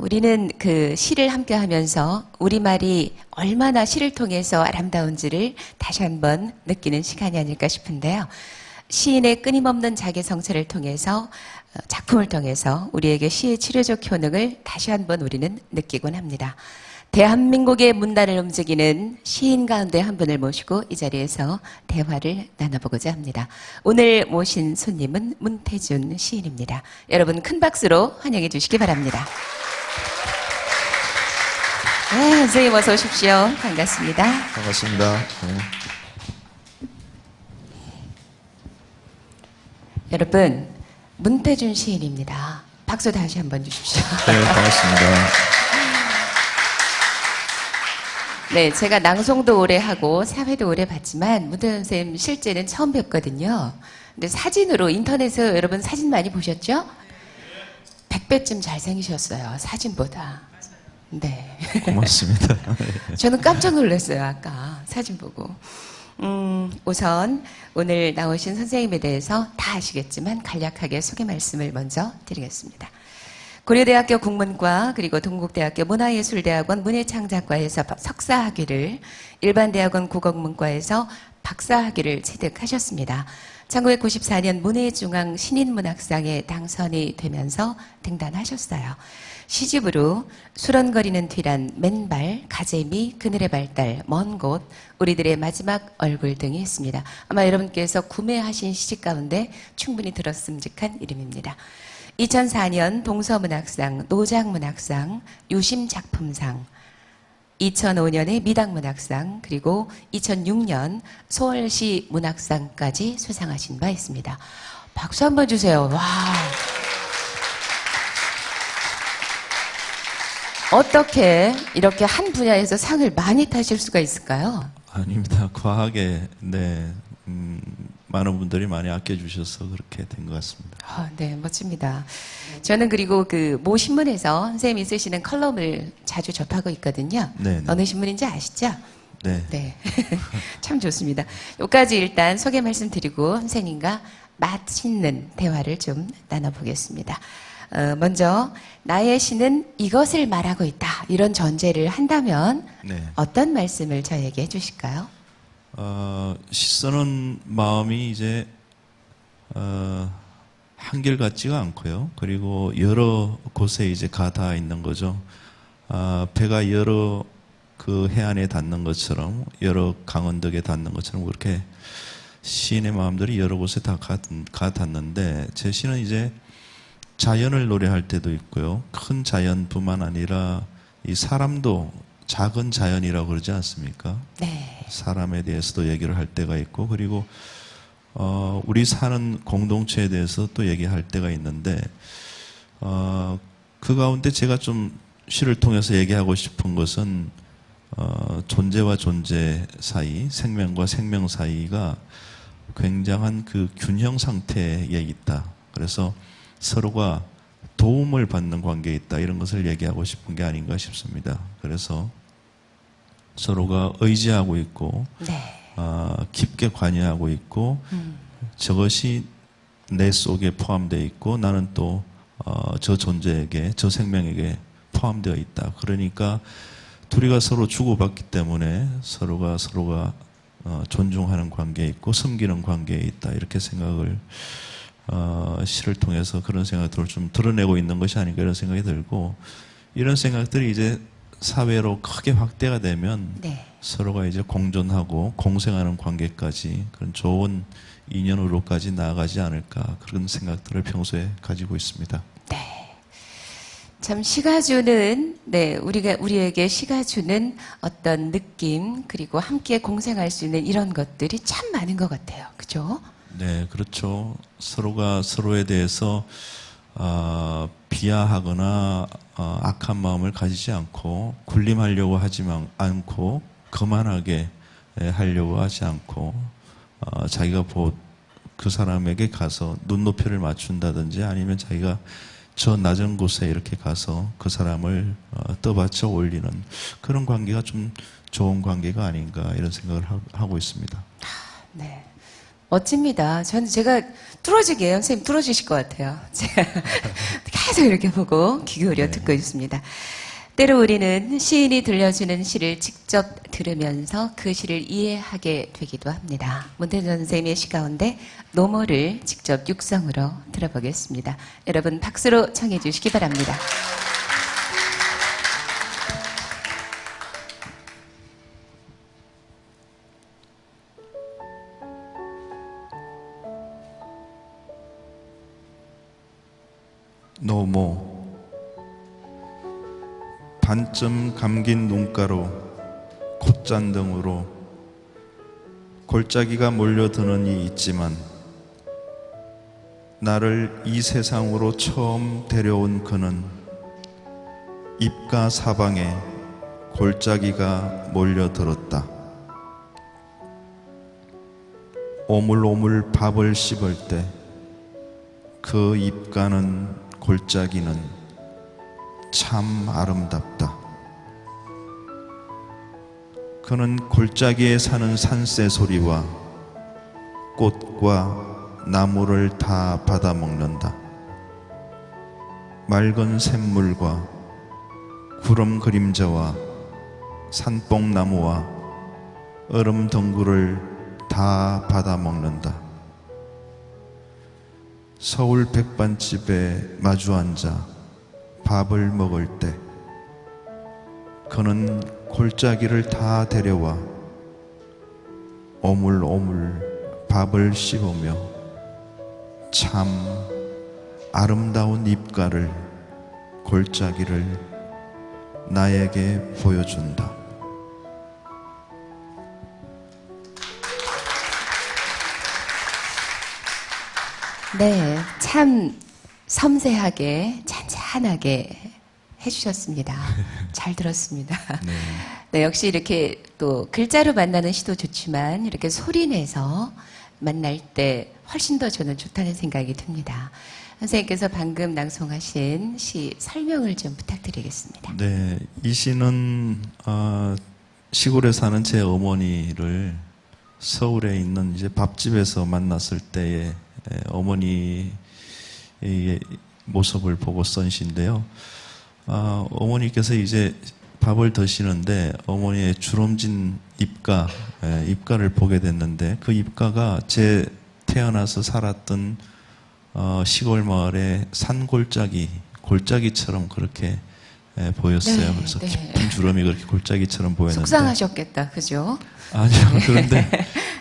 우리는 그 시를 함께 하면서 우리말이 얼마나 시를 통해서 아름다운지를 다시 한번 느끼는 시간이 아닐까 싶은데요. 시인의 끊임없는 자기 성찰을 통해서 작품을 통해서 우리에게 시의 치료적 효능을 다시 한번 우리는 느끼곤 합니다. 대한민국의 문단을 움직이는 시인 가운데 한 분을 모시고 이 자리에서 대화를 나눠보고자 합니다. 오늘 모신 손님은 문태준 시인입니다. 여러분 큰 박수로 환영해 주시기 바랍니다. 네, 선생님 어서 오십시오. 반갑습니다. 반갑습니다. 네. 여러분, 문태준 시인입니다. 박수 다시 한번 주십시오. 네, 반갑습니다. 네, 제가 낭송도 오래 하고 사회도 오래 봤지만 문태준 선생님 실제는 처음 뵙거든요. 근데 사진으로 인터넷에서 여러분 사진 많이 보셨죠? 100배쯤 잘생기셨어요. 사진보다. 네. 고맙습니다. 저는 깜짝 놀랐어요. 아까 사진 보고. 우선 오늘 나오신 선생님에 대해서 다 아시겠지만 간략하게 소개 말씀을 먼저 드리겠습니다. 고려대학교 국문과 그리고 동국대학교 문화예술대학원 문예창작과에서 석사학위를, 일반대학원 국어문과에서 박사학위를 취득하셨습니다. 1994년 문예중앙 신인문학상에 당선이 되면서 등단하셨어요. 시집으로 수런거리는 뒤란, 맨발, 가재미, 그늘의 발달, 먼 곳, 우리들의 마지막 얼굴 등이 있습니다. 아마 여러분께서 구매하신 시집 가운데 충분히 들었음직한 이름입니다. 2004년 동서문학상, 노장문학상, 유심작품상, 2005년에 미당문학상, 그리고 2006년 서울시 문학상까지 수상하신 바 있습니다. 박수 한번 주세요. 와. 어떻게 이렇게 한 분야에서 상을 많이 타실 수가 있을까요? 아닙니다. 과하게, 많은 분들이 많이 아껴주셔서 그렇게 된 것 같습니다. 네, 멋집니다. 저는 그리고 그 모 신문에서 선생님이 쓰시는 컬럼을 자주 접하고 있거든요. 네. 어느 신문인지 아시죠? 네. 네. 참 좋습니다. 여기까지 일단 소개 말씀드리고 선생님과 맛있는 대화를 좀 나눠보겠습니다. 먼저 나의 시는 이것을 말하고 있다. 이런 전제를 한다면 네. 어떤 말씀을 저에게 해주실까요? 시 쓰는 마음이 이제, 한결같지가 않고요. 그리고 여러 곳에 이제 가닿아 있는 거죠. 배가 여러 그 해안에 닿는 것처럼, 여러 강원덕에 닿는 것처럼 그렇게 시인의 마음들이 여러 곳에 다 가닿는데, 제 시는 이제 자연을 노래할 때도 있고요. 큰 자연뿐만 아니라 이 사람도 작은 자연이라고 그러지 않습니까? 네. 사람에 대해서도 얘기를 할 때가 있고, 그리고 우리 사는 공동체에 대해서 또 얘기할 때가 있는데, 그 가운데 제가 좀 시를 통해서 얘기하고 싶은 것은 존재와 존재 사이, 생명과 생명 사이가 굉장한 그 균형 상태에 있다. 그래서 서로가 도움을 받는 관계에 있다. 이런 것을 얘기하고 싶은 게 아닌가 싶습니다. 그래서 서로가 의지하고 있고, 네. 깊게 관여하고 있고, 저것이 내 속에 포함되어 있고, 나는 또 저 존재에게, 저 생명에게 포함되어 있다. 그러니까 둘이가 서로 주고받기 때문에 서로가 존중하는 관계에 있고 섬기는 관계에 있다. 이렇게 생각을 시를 통해서 그런 생각들을 좀 드러내고 있는 것이 아닌가 이런 생각이 들고, 이런 생각들이 이제 사회로 크게 확대가 되면 네. 서로가 이제 공존하고 공생하는 관계까지 그런 좋은 인연으로까지 나아가지 않을까, 그런 생각들을 평소에 가지고 있습니다. 네. 참 시가 주는, 네, 우리에게 시가 주는 어떤 느낌, 그리고 함께 공생할 수 있는 이런 것들이 참 많은 것 같아요. 그죠? 네, 그렇죠. 서로가 서로에 대해서 비하하거나 악한 마음을 가지지 않고, 군림하려고 하지 않고, 거만하게 하려고 하지 않고, 자기가 그 사람에게 가서 눈높이를 맞춘다든지, 아니면 자기가 저 낮은 곳에 이렇게 가서 그 사람을 떠받쳐 올리는 그런 관계가 좀 좋은 관계가 아닌가 이런 생각을 하고 있습니다. 네. 멋집니다. 제가 뚫어지게 해요. 선생님 뚫어주실 것 같아요. 제가 계속 이렇게 보고 귀 기울여 듣고 있습니다. 때로 우리는 시인이 들려주는 시를 직접 들으면서 그 시를 이해하게 되기도 합니다. 문태준 선생님의 시 가운데 노모를 직접 육성으로 들어보겠습니다. 여러분 박수로 청해 주시기 바랍니다. 노모 반쯤 감긴 눈가로 콧잔등으로 골짜기가 몰려드는 이 있지만 나를 이 세상으로 처음 데려온 그는 입가 사방에 골짜기가 몰려들었다. 오물오물 밥을 씹을 때 그 입가는 골짜기는 참 아름답다. 그는 골짜기에 사는 산새 소리와 꽃과 나무를 다 받아 먹는다. 맑은 샘물과 구름 그림자와 산뽕나무와 얼음 덩굴을 다 받아 먹는다. 서울 백반집에 마주 앉아 밥을 먹을 때 그는 골짜기를 다 데려와 오물오물 밥을 씹으며 참 아름다운 입가를 골짜기를 나에게 보여준다. 네, 참 섬세하게 잔잔하게 해주셨습니다. 잘 들었습니다. 네. 네, 역시 이렇게 또 글자로 만나는 시도 좋지만 이렇게 소리내서 만날 때 훨씬 더 저는 좋다는 생각이 듭니다. 선생님께서 방금 낭송하신 시 설명을 좀 부탁드리겠습니다. 네, 이 시는 시골에 사는 제 어머니를 서울에 있는 이제 밥집에서 만났을 때의 어머니의 모습을 보고 쓴 시인데요. 어머니께서 이제 밥을 드시는데 어머니의 주름진 입가를 보게 됐는데 그 입가가 제 태어나서 살았던 시골 마을의 골짜기처럼 그렇게 보였어요. 네, 그래서 네. 깊은 주름이 그렇게 골짜기처럼 보였는데 속상하셨겠다, 그죠? 아니요. 그런데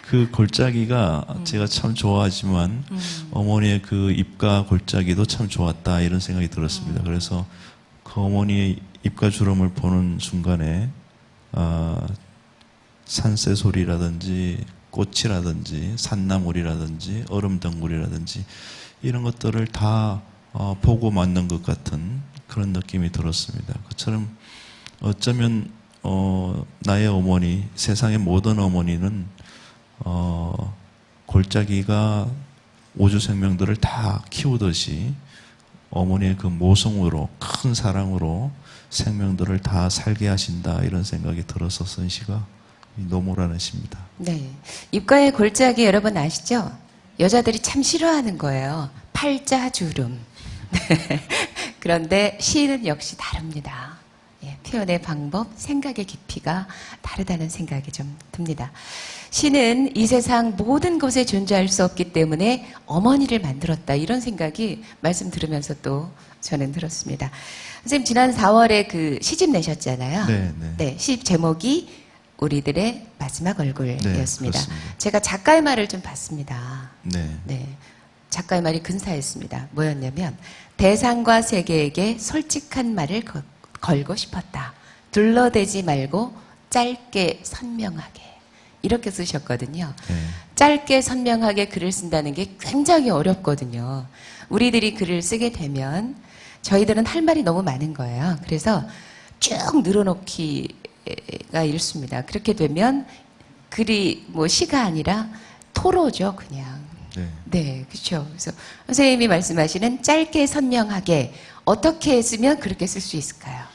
그 골짜기가 제가 참 좋아하지만 어머니의 그 입가 골짜기도 참 좋았다 이런 생각이 들었습니다. 그래서 그 어머니의 입가 주름을 보는 순간에 산새 소리라든지 꽃이라든지 산나물이라든지 얼음덩굴이라든지 이런 것들을 다 보고 맞는 것 같은 그런 느낌이 들었습니다. 그처럼 어쩌면 나의 어머니, 세상의 모든 어머니는 골짜기가 우주 생명들을 다 키우듯이 어머니의 그 모성으로 큰 사랑으로 생명들을 다 살게 하신다 이런 생각이 들어서 쓴 시가 이 노모라는 시입니다. 네. 입가의 골짜기 여러분 아시죠? 여자들이 참 싫어하는 거예요. 팔자주름. 그런데 시인은 역시 다릅니다. 예, 표현의 방법, 생각의 깊이가 다르다는 생각이 좀 듭니다. 시는 이 세상 모든 곳에 존재할 수 없기 때문에 어머니를 만들었다. 이런 생각이 말씀 들으면서 또 저는 들었습니다. 선생님, 지난 4월에 그 시집 내셨잖아요. 네. 네, 시집 제목이 우리들의 마지막 얼굴이었습니다. 네, 제가 작가의 말을 좀 봤습니다. 네. 네. 작가의 말이 근사했습니다. 뭐였냐면, 대상과 세계에게 솔직한 말을 걸고 싶었다. 둘러대지 말고 짧게 선명하게. 이렇게 쓰셨거든요. 네. 짧게 선명하게 글을 쓴다는 게 굉장히 어렵거든요. 우리들이 글을 쓰게 되면 저희들은 할 말이 너무 많은 거예요. 그래서 쭉 늘어놓기가 일쑤입니다. 그렇게 되면 글이 뭐 시가 아니라 토로죠, 그냥. 네. 네, 그렇죠. 그래서 선생님이 말씀하시는 짧게 선명하게 어떻게 쓰면 그렇게 쓸 수 있을까요?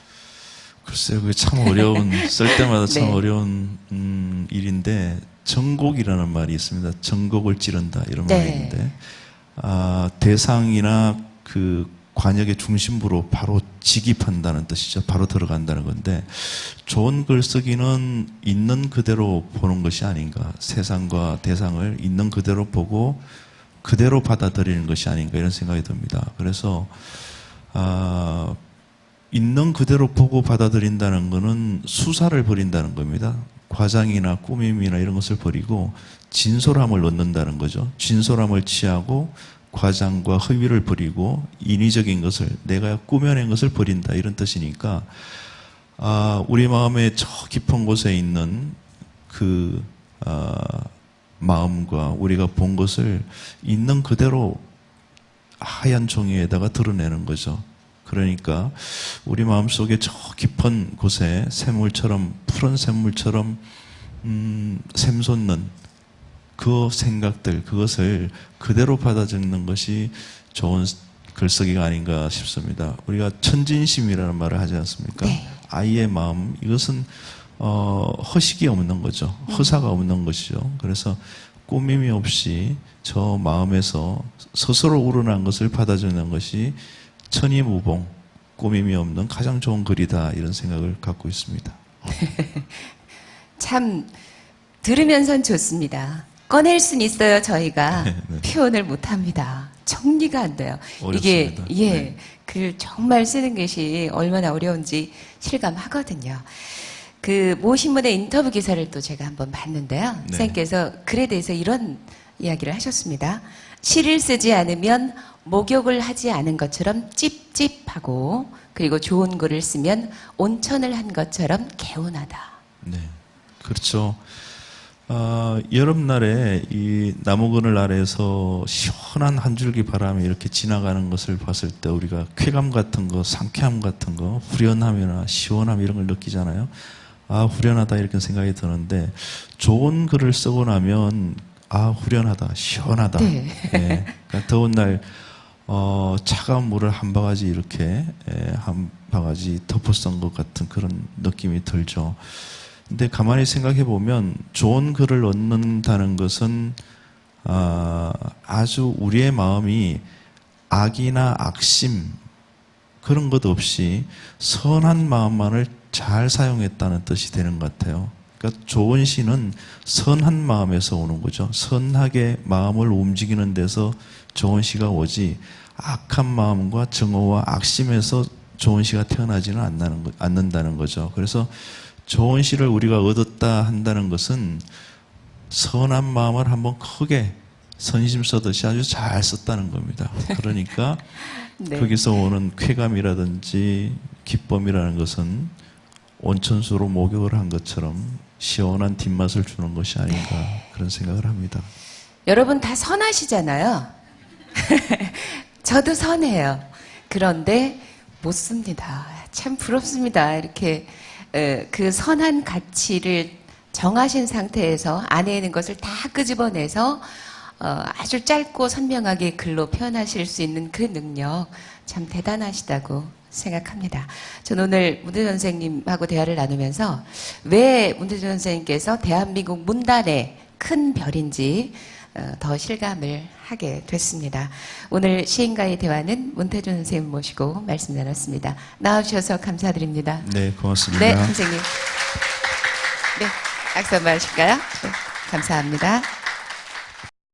글쎄요, 그게 참 어려운, 쓸 때마다 참 네. 어려운 일인데, 정곡이라는 말이 있습니다. 정곡을 찌른다 이런 네. 말이 있는데 대상이나 그 관역의 중심부로 바로 직입한다는 뜻이죠. 바로 들어간다는 건데 좋은 글쓰기는 있는 그대로 보는 것이 아닌가. 세상과 대상을 있는 그대로 보고 그대로 받아들이는 것이 아닌가 이런 생각이 듭니다. 그래서 있는 그대로 보고 받아들인다는 것은 수사를 버린다는 겁니다. 과장이나 꾸밈이나 이런 것을 버리고 진솔함을 얻는다는 거죠. 진솔함을 취하고 과장과 허위를 버리고 인위적인 것을 내가 꾸며낸 것을 버린다 이런 뜻이니까 우리 마음의 저 깊은 곳에 있는 그 마음과 우리가 본 것을 있는 그대로 하얀 종이에다가 드러내는 거죠. 그러니까 우리 마음속에 저 깊은 곳에 샘물처럼 푸른 샘물처럼 샘솟는 그 생각들 그것을 그대로 받아 적는 것이 좋은 글쓰기가 아닌가 싶습니다. 우리가 천진심이라는 말을 하지 않습니까? 네. 아이의 마음 이것은 허식이 없는 거죠. 허사가 없는 것이죠. 그래서 꾸밈이 없이 저 마음에서 스스로 우러난 것을 받아 적는 것이 천이무봉, 꾸밈이 없는 가장 좋은 글이다 이런 생각을 갖고 있습니다. 참 들으면선 좋습니다. 꺼낼 순 있어요. 저희가 네. 표현을 못합니다. 정리가 안 돼요. 어렵습니다. 이게 네. 글 정말 쓰는 것이 얼마나 어려운지 실감하거든요. 그 모 신문의 인터뷰 기사를 또 제가 한번 봤는데요. 네. 선생님께서 글에 대해서 이런 이야기를 하셨습니다. 시를 쓰지 않으면 목욕을 하지 않은 것처럼 찝찝하고 그리고 좋은 글을 쓰면 온천을 한 것처럼 개운하다. 네, 그렇죠. 여름날에 이 나무그늘 아래에서 시원한 한 줄기 바람이 이렇게 지나가는 것을 봤을 때 우리가 쾌감 같은 거, 상쾌함 같은 거, 후련함이나 시원함 이런 걸 느끼잖아요. 후련하다 이렇게 생각이 드는데 좋은 글을 쓰고 나면 후련하다, 시원하다. 네. 네. 그러니까 더운 날 차가운 물을 한 바가지 이렇게 한 바가지 덮어쓴 것 같은 그런 느낌이 들죠. 근데 가만히 생각해 보면 좋은 글을 얻는다는 것은 아주 우리의 마음이 악이나 악심 그런 것 없이 선한 마음만을 잘 사용했다는 뜻이 되는 것 같아요. 그러니까 좋은 시는 선한 마음에서 오는 거죠. 선하게 마음을 움직이는 데서 좋은 시가 오지 악한 마음과 정오와 악심에서 좋은 시가 태어나지는 않는다는 거죠. 그래서 좋은 시를 우리가 얻었다 한다는 것은 선한 마음을 한번 크게 선심 써듯이 아주 잘 썼다는 겁니다. 그러니까 네. 거기서 오는 쾌감이라든지 기쁨이라는 것은 온천수로 목욕을 한 것처럼 시원한 뒷맛을 주는 것이 아닌가 그런 생각을 합니다. 여러분 다 선하시잖아요. 저도 선해요. 그런데 못 씁니다. 참 부럽습니다. 이렇게 그 선한 가치를 정하신 상태에서 안에 있는 것을 다 끄집어내서 아주 짧고 선명하게 글로 표현하실 수 있는 그 능력 참 대단하시다고 생각합니다. 저는 오늘 문대준 선생님하고 대화를 나누면서 왜 문대준 선생님께서 대한민국 문단의 큰 별인지 더 실감을 하게 됐습니다. 오늘 시인과의 대화는 문태준 선생님 모시고 말씀 나눴습니다. 나와주셔서 감사드립니다. 네, 고맙습니다. 네, 선생님. 네, 악수 한번 하실까요? 네, 감사합니다.